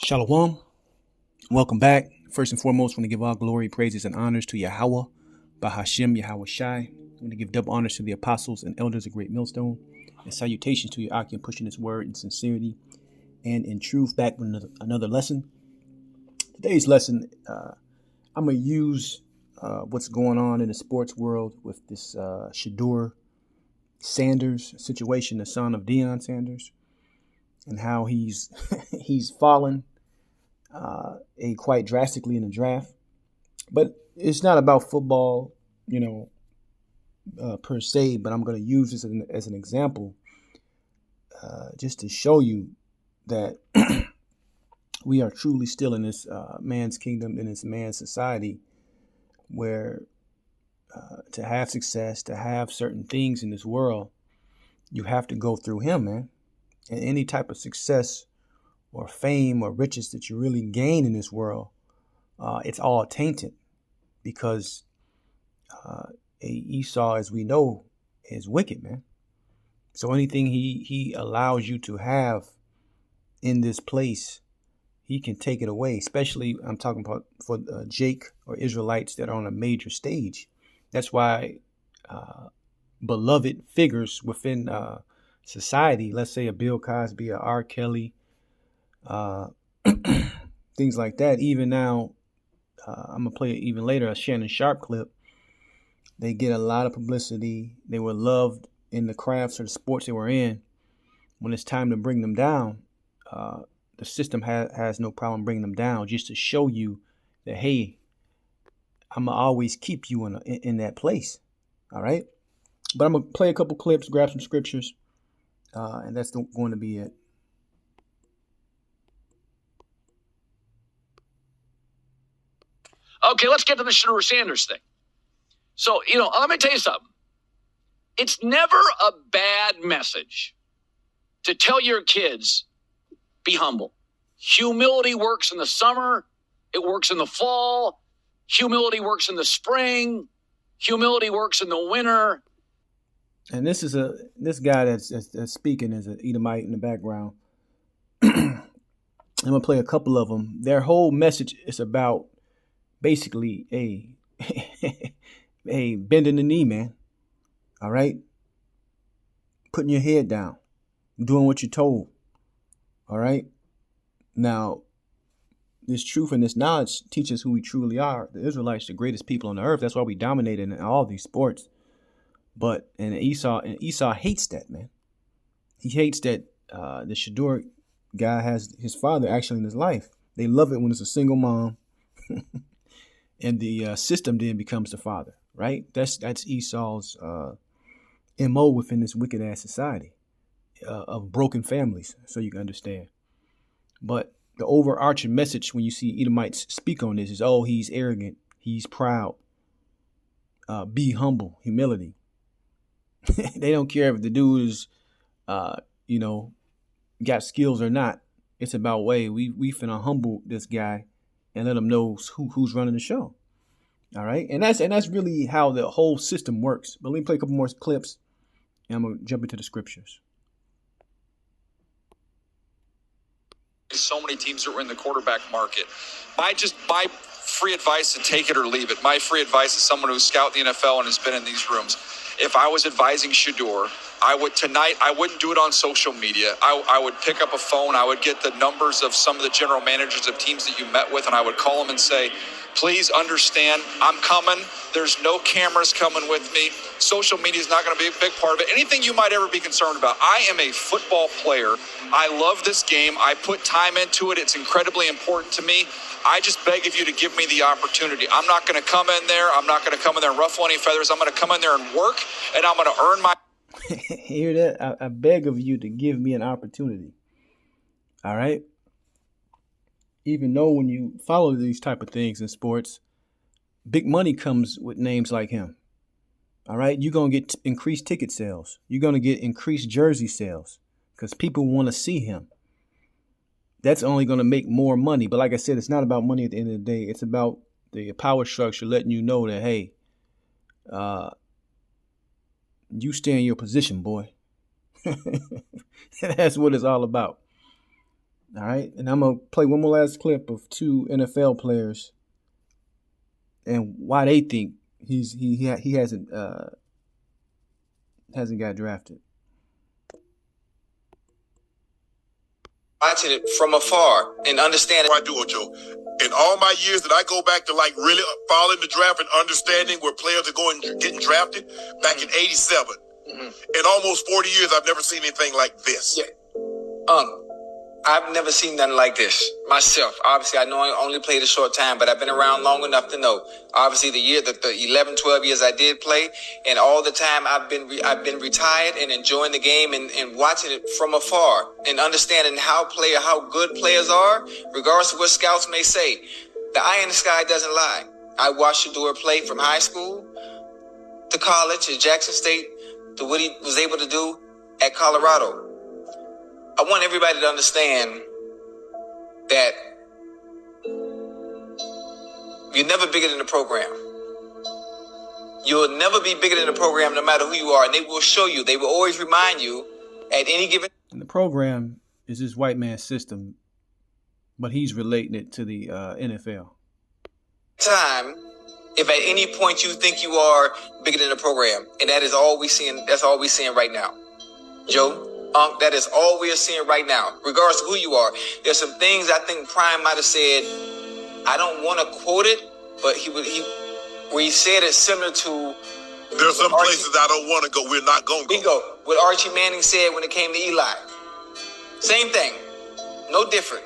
Shalom. Welcome back. First and foremost, I want to give all glory, praises, and honors to Yahweh, Bahashem, Yahweh Shai. I want to give double honors to the apostles and elders of Great Millstone, and salutations to your Akim pushing his word in sincerity and in truth. Back with another lesson. Today's lesson, I'm going to use what's going on in the sports world with this Shedeur Sanders situation, the son of Deion Sanders, and how he's he's fallen quite drastically in the draft. But it's not about football, per se, but I'm going to use this as an example just to show you that we are truly still in this man's kingdom, in this man's society, where to have success, to have certain things in this world, you have to go through him, man. And any type of success or fame or riches that you really gain in this world, it's all tainted because Esau, as we know, is wicked, man. So anything he allows you to have in this place, he can take it away. Especially, I'm talking about for Jake or Israelites that are on a major stage. That's why beloved figures within society, let's say a Bill Cosby, a R. Kelly, things like that. Even now, I'm gonna play it even later, a Shannon Sharp clip. They get a lot of publicity. They were loved in the crafts or the sports they were in. When it's time to bring them down, the system has no problem bringing them down, just to show you that, hey, I'm gonna always keep you in that place. All right, but I'm gonna play a couple clips, grab some scriptures, and that's going to be it. Okay, let's get to the Shedeur Sanders thing. So, let me tell you something. It's never a bad message to tell your kids, be humble. Humility works in the summer. It works in the fall. Humility works in the spring. Humility works in the winter. And this guy that's speaking is an Edomite in the background. I'm going to play a couple of them. Their whole message is about basically, hey, bending the knee, man. All right? Putting your head down. Doing what you're told. All right? Now, this truth and this knowledge teaches who we truly are. The Israelites, the greatest people on the earth. That's why we dominated in all these sports. But Esau hates that, man. He hates that the Shedeur guy has his father actually in his life. They love it when it's a single mom, and the system then becomes the father, right? That's Esau's MO within this wicked ass society of broken families, so you can understand. But the overarching message when you see Edomites speak on this is, oh, he's arrogant, he's proud, be humble, humility. They don't care if the dude is, got skills or not. It's about, we finna humble this guy and let him know who's running the show. All right, and that's really how the whole system works. But let me play a couple more clips, and I'm gonna jump into the scriptures. So many teams that were in the quarterback market. My free advice to take it or leave it. My free advice is someone who's scouted the NFL and has been in these rooms. If I was advising Shedeur, I wouldn't do it on social media. I would pick up a phone. I would get the numbers of some of the general managers of teams that you met with, and I would call them and say, please understand, I'm coming. There's no cameras coming with me. Social media is not going to be a big part of it. Anything you might ever be concerned about. I am a football player. I love this game. I put time into it. It's incredibly important to me. I just beg of you to give me the opportunity. I'm not going to come in there. I'm not going to come in there and ruffle any feathers. I'm going to come in there and work, and I'm going to earn my... Hear that? I beg of you to give me an opportunity. All right? Even though when you follow these type of things in sports, big money comes with names like him. All right? You're going to get increased ticket sales. You're going to get increased jersey sales because people want to see him. That's only going to make more money. But like I said, it's not about money at the end of the day. It's about the power structure letting you know that, hey, you stay in your position, boy. That's what it's all about. All right, and I'm gonna play one more last clip of two NFL players and why they think he hasn't got drafted. Watching it from afar and understanding. I do it, Joe. In all my years that I go back to like really following the draft and understanding where players are going getting drafted, back in '87, in almost 40 years, I've never seen anything like this. Yeah. I've never seen nothing like this myself. Obviously, I know I only played a short time, but I've been around long enough to know. Obviously, the 11, 12 years I did play, and all the time I've been retired and enjoying the game and watching it from afar and understanding how good players are, regardless of what scouts may say. The eye in the sky doesn't lie. I watched Shedeur play from high school to college at Jackson State to what he was able to do at Colorado. I want everybody to understand that you're never bigger than the program. You'll never be bigger than the program no matter who you are. And they will show you. They will always remind you at any given... And the program is this white man's system, but he's relating it to the NFL. time, if at any point you think you are bigger than the program, and that is all we seeing, that's all we're seeing right now. Joe? That is all we are seeing right now, regardless of who you are. There's some things I think Prime might have said. I don't want to quote it, but where he said it similar to. There's some places I don't want to go. We're not going to go. We go. What Archie Manning said when it came to Eli. Same thing. No different.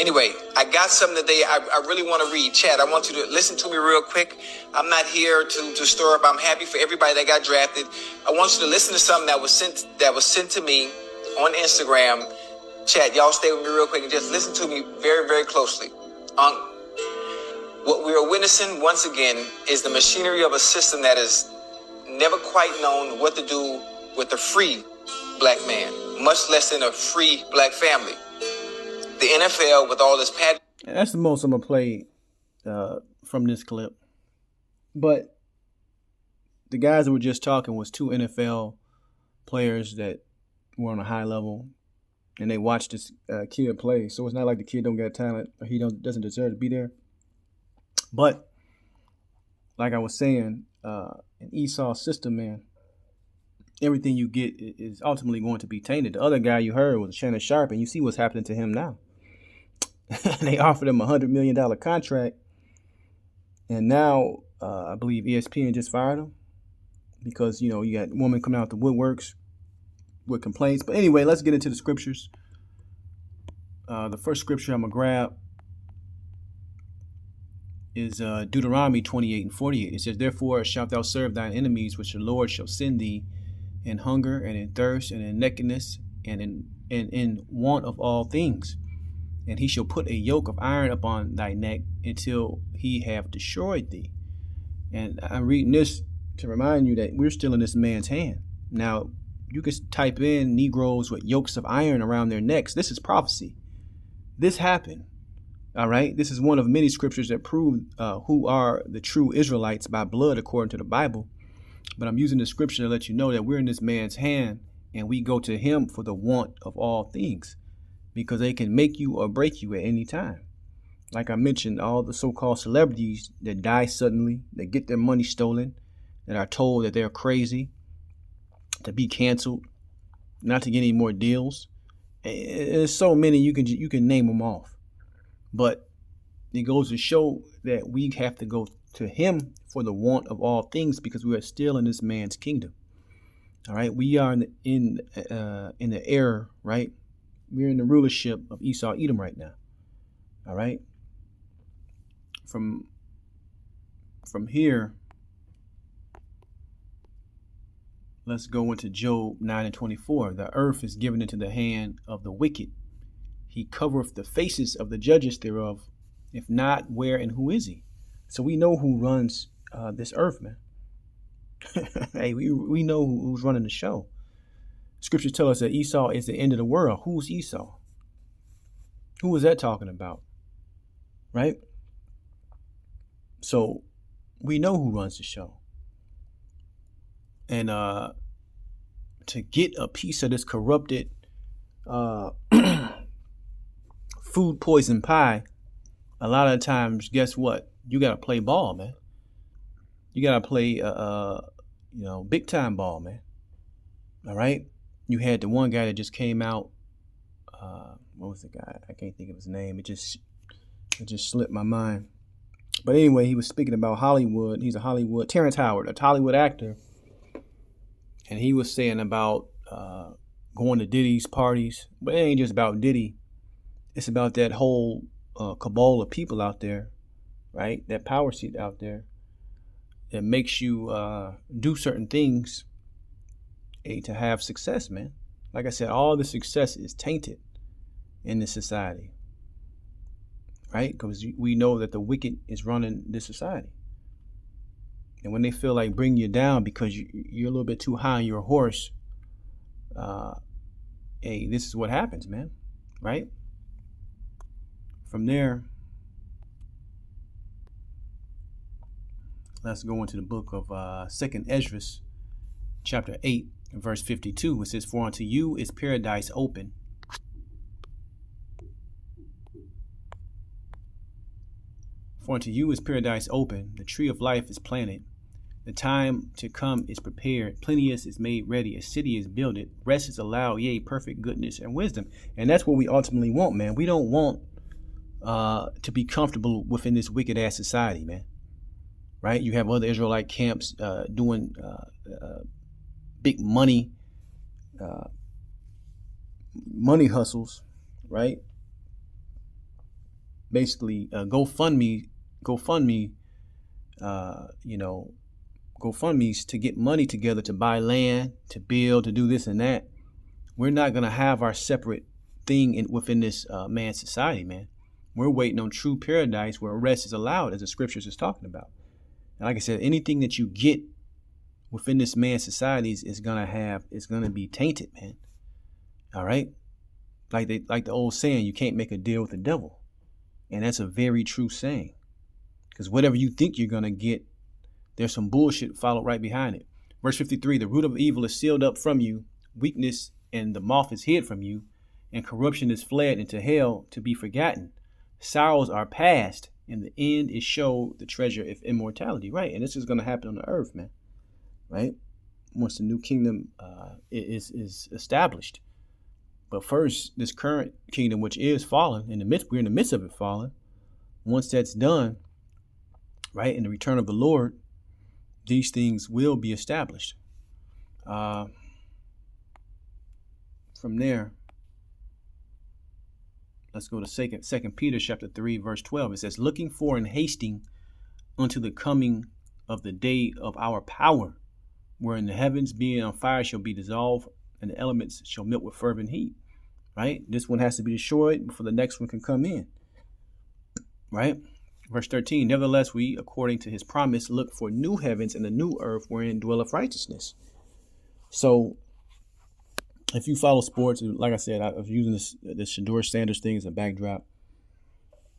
Anyway, I got something today I really want to read. Chad, I want you to listen to me real quick. I'm not here to stir up. I'm happy for everybody that got drafted. I want you to listen to something that was sent to me on Instagram. Chad, y'all stay with me real quick and just listen to me very, very closely. What we are witnessing once again is the machinery of a system that has never quite known what to do with a free black man, much less than a free black family. The NFL with all this pad. That's the most I'm going to play from this clip. But the guys that were just talking was two NFL players that were on a high level, and they watched this kid play. So it's not like the kid don't got talent or he doesn't deserve to be there. But like I was saying, in Esau's system, man, everything you get is ultimately going to be tainted. The other guy you heard was Shannon Sharpe, and you see what's happening to him now. They offered him a $100 million contract, and now I believe ESPN just fired him because, you know, you got women coming out the woodworks with complaints. But anyway, let's get into the scriptures. The first scripture I'm going to grab is Deuteronomy 28:48. It says, "Therefore shalt thou serve thine enemies, which the Lord shall send thee in hunger and in thirst and in nakedness and in want of all things. And he shall put a yoke of iron upon thy neck until he have destroyed thee." And I'm reading this to remind you that we're still in this man's hand. Now, you can type in Negroes with yokes of iron around their necks. This is prophecy. This happened. All right. This is one of many scriptures that prove who are the true Israelites by blood, according to the Bible. But I'm using the scripture to let you know that we're in this man's hand and we go to him for the want of all things, because they can make you or break you at any time. Like I mentioned, all the so-called celebrities that die suddenly, that get their money stolen, that are told that they're crazy, to be canceled, not to get any more deals. There's so many, you can name them off. But it goes to show that we have to go to him for the want of all things, because we are still in this man's kingdom. All right, we are in the error, right? We're in the rulership of Esau, Edom right now. All right. From here, let's go into Job 9:24. "The earth is given into the hand of the wicked. He covereth the faces of the judges thereof. If not, where and who is he?" So we know who runs this earth, man. Hey, we know who's running the show. Scriptures tell us that Esau is the end of the world. Who's Esau? Who is that talking about? Right? So we know who runs the show. And to get a piece of this corrupted food poison pie, a lot of times, guess what? You got to play ball, man. You got to play, big time ball, man. All right. You had the one guy that just came out. What was the guy? I can't think of his name. It just slipped my mind. But anyway, he was speaking about Hollywood. He's Terrence Howard, a Hollywood actor. And he was saying about going to Diddy's parties. But it ain't just about Diddy. It's about that whole cabal of people out there, right? That power seat out there that makes you do certain things to have success, man. Like I said, all the success is tainted in this society, right? Because we know that the wicked is running this society. And when they feel like bring you down because you're a little bit too high on your horse, hey, this is what happens, man, right? From there, let's go into the book of 2nd Ezra, chapter 8, verse 52. It says, "For unto you is paradise open." For unto you is paradise open, the tree of life is planted, the time to come is prepared, plenteous is made ready, a city is builded, rest is allowed, yea, perfect goodness and wisdom. And that's what we ultimately want, man. We don't want to be comfortable within this wicked ass society, man. Right? You have other Israelite camps doing big money hustles, right? Basically, GoFundMe's to get money together to buy land, to build, to do this and that. We're not gonna have our separate thing within this man's society, man. We're waiting on true paradise where rest is allowed, as the scriptures is talking about. And like I said, anything that you get within this man's society is gonna be tainted, man. All right, like the old saying, you can't make a deal with the devil, and that's a very true saying. Because whatever you think you're gonna get, there's some bullshit followed right behind it. Verse 53: "The root of evil is sealed up from you, weakness and the moth is hid from you, and corruption is fled into hell to be forgotten. Sorrows are past, and the end is show the treasure of immortality." Right, and this is going to happen on the earth, man. Right, once the new kingdom is established. But first, this current kingdom, which is fallen, we're in the midst of it falling. Once that's done, right, in the return of the Lord, these things will be established. From there, let's go to 2 Peter chapter 3, verse 12. It says, "Looking for and hasting unto the coming of the day of our power, wherein the heavens being on fire shall be dissolved, and the elements shall melt with fervent heat." Right? This one has to be destroyed before the next one can come in. Right? Verse 13, "Nevertheless, we, according to his promise, look for new heavens and a new earth wherein dwelleth righteousness." So, if you follow sports, like I said, I was using this Shedeur Sanders thing as a backdrop.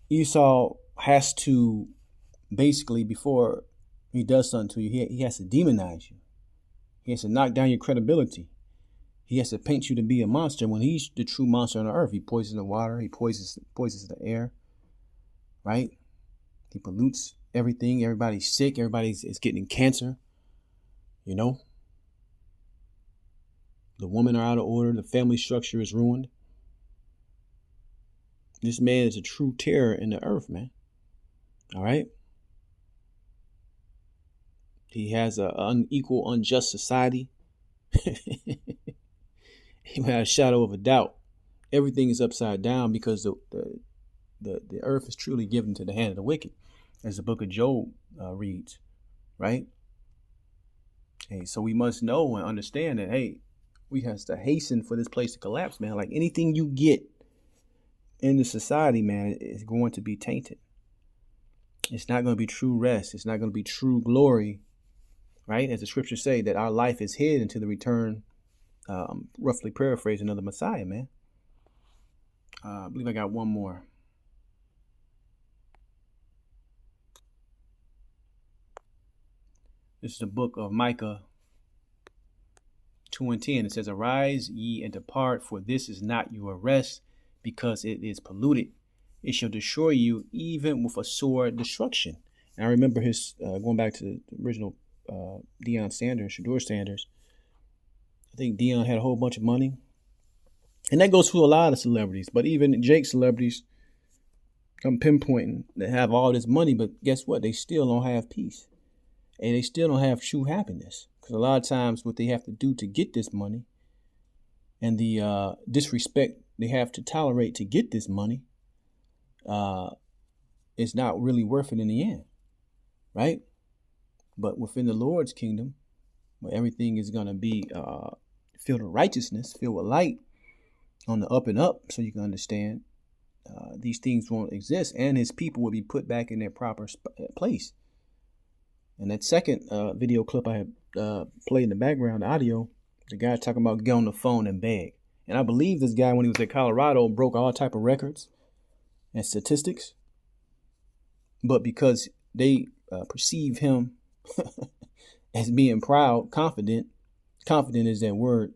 Esau has to basically, before he does something to you, he has to demonize you. He has to knock down your credibility. He has to paint you to be a monster when he's the true monster on the earth. He poisons the water. He poisons the air. Right? He pollutes everything. Everybody's sick. Everybody's getting cancer. You know? The women are out of order. The family structure is ruined. This man is a true terror in the earth, man. All right? He has an unequal, unjust society. Without a shadow of a doubt. Everything is upside down because the earth is truly given to the hand of the wicked, as the book of Job reads, right? Hey, so we must know and understand that, hey, we have to hasten for this place to collapse, man. Like anything you get in the society, man, is going to be tainted. It's not going to be true rest. It's not going to be true glory, right? As the scriptures say, that our life is hid until the return, roughly paraphrasing, of the Messiah, man. I believe I got one more. This is the book of Micah 2:10. It says, "Arise ye and depart, for this is not your rest, because it is polluted. it shall destroy you even with a sore destruction. And I remember his going back to the original Deion Sanders, Shedeur Sanders. I think Deion had a whole bunch of money. And that goes for a lot of celebrities. But even Jake celebrities, I'm pinpointing, they have all this money, but guess what? They still don't have peace. And they still don't have true happiness. Because a lot of times what they have to do to get this money and the disrespect they have to tolerate to get this money is not really worth it in the end. Right? But within the Lord's kingdom, where everything is going to be filled with righteousness, filled with light on the up and up, so you can understand these things won't exist, and his people will be put back in their proper place. And that second video clip I had played in the background, the audio, the guy talking about get on the phone and beg. And I believe this guy, when he was at Colorado, broke all type of records and statistics. But because they perceive him as being proud, confident is that word.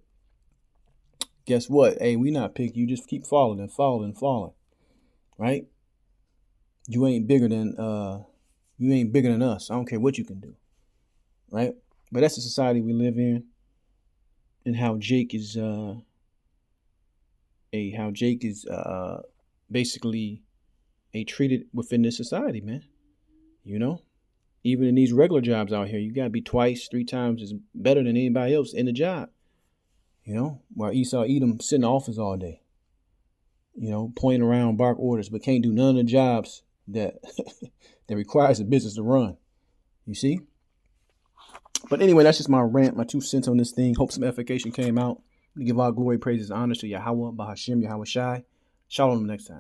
Guess what? Hey, we not pick. You just keep falling and falling and falling. Right? You ain't bigger than us. I don't care what you can do. Right? But that's the society we live in, and how Jake is basically treated within this society, man. You know? Even in these regular jobs out here, you gotta be 2, 3 times as better than anybody else in the job. You know, while Esau Edom sit in the office all day, you know, pointing around, bark orders, but can't do none of the jobs that that requires the business to run. You see? But anyway, that's just my rant, my 2 cents on this thing. Hope some edification came out. We give all glory, praises, honors to Yahweh, Bahashem, Yahweh Shai. Shalom next time.